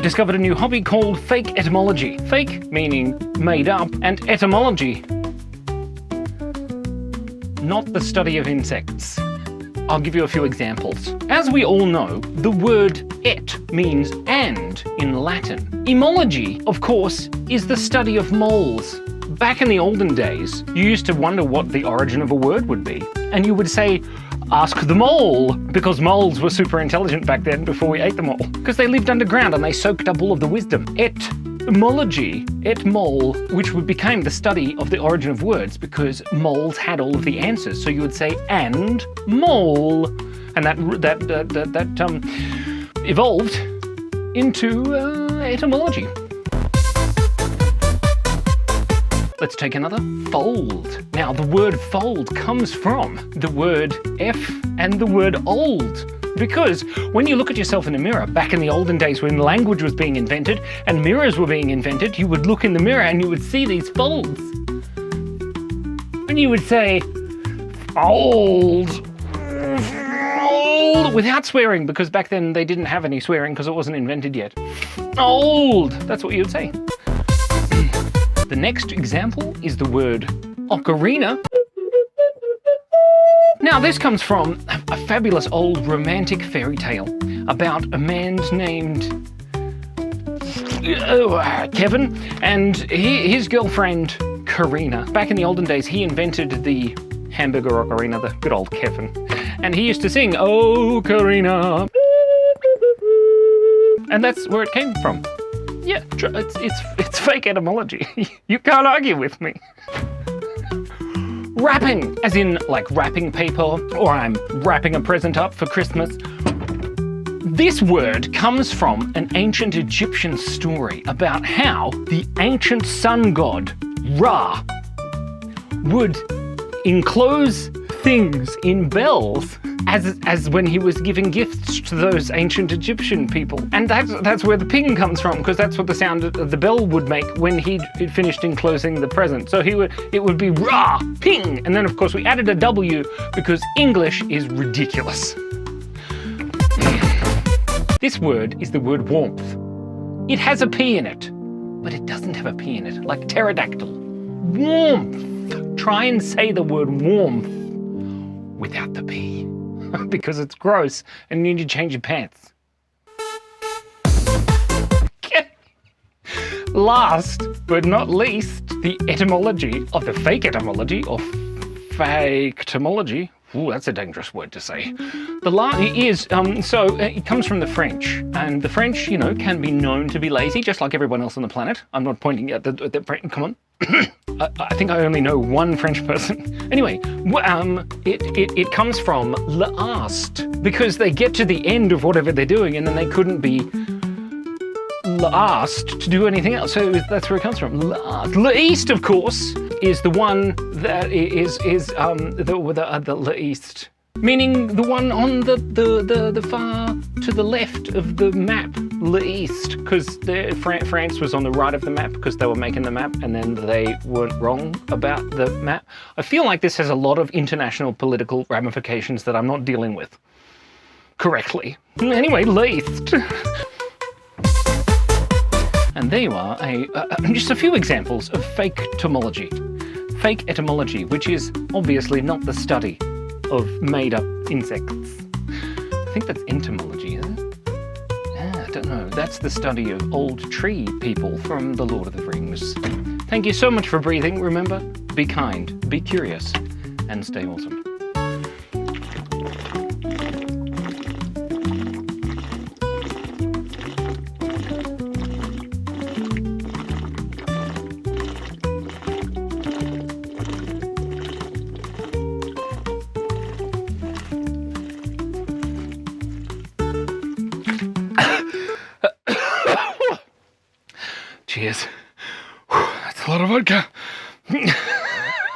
I've discovered a new hobby called fake etymology. Fake meaning made up, and etymology, not the study of insects. I'll give you a few examples. As we all know, the word et means and in Latin. Etymology, of course, is the study of moles. Back in the olden days, you used to wonder what the origin of a word would be. And you would say, ask the mole, because moles were super intelligent back then before we ate them all. Because they lived underground and they soaked up all of the wisdom. Etymology, et-mole, which became the study of the origin of words because moles had all of the answers. So you would say and mole, and that evolved into etymology. Let's take another, fold. Now the word fold comes from the word F and the word old. Because when you look at yourself in a mirror, back in the olden days when language was being invented and mirrors were being invented, you would look in the mirror and you would see these folds. And you would say, old, old, without swearing, because back then they didn't have any swearing because it wasn't invented yet. Old, that's what you would say. The next example is the word ocarina. Now this comes from a fabulous old romantic fairy tale about a man named Kevin and his girlfriend Karina. Back in the olden days, he invented the hamburger ocarina, the good old Kevin. And he used to sing, "Oh, Karina." And that's where it came from. Yeah, it's fake etymology. You can't argue with me. Wrapping, as in like wrapping paper, or I'm wrapping a present up for Christmas. This word comes from an ancient Egyptian story about how the ancient sun god, Ra, would enclose things in bells as when he was giving gifts to those ancient Egyptian people. And that's where the ping comes from, because that's what the sound of the bell would make when he'd finished enclosing the present. So it would be Ra, ping, and then of course we added a W because English is ridiculous. This word is the word warmth. It has a P in it, but it doesn't have a P in it, like pterodactyl. Warmth. Try and say the word warmth without the P. Because it's gross and you need to change your pants. Okay. Last but not least, the etymology of the fake etymology, or fake-etymology. Ooh, that's a dangerous word to say. It comes from the French, and the French, can be known to be lazy, just like everyone else on the planet. I'm not pointing at the French, come on. I think I only know one French person. Anyway, it comes from last, because they get to the end of whatever they're doing and then they couldn't be asked to do anything else. So that's where it comes from. Least, of course, is the one that is the least, meaning the one on the far to the left of the map, least, because France was on the right of the map because they were making the map and then they weren't wrong about the map. I feel like this has a lot of international political ramifications that I'm not dealing with correctly. Anyway, least. And there you are, just a few examples of fake etymology. Fake etymology, which is obviously not the study of made-up insects. I think that's entomology, isn't it? I don't know. That's the study of old tree people from The Lord of the Rings. Thank you so much for breathing. Remember, be kind, be curious, and stay awesome. Cheers. That's a lot of vodka.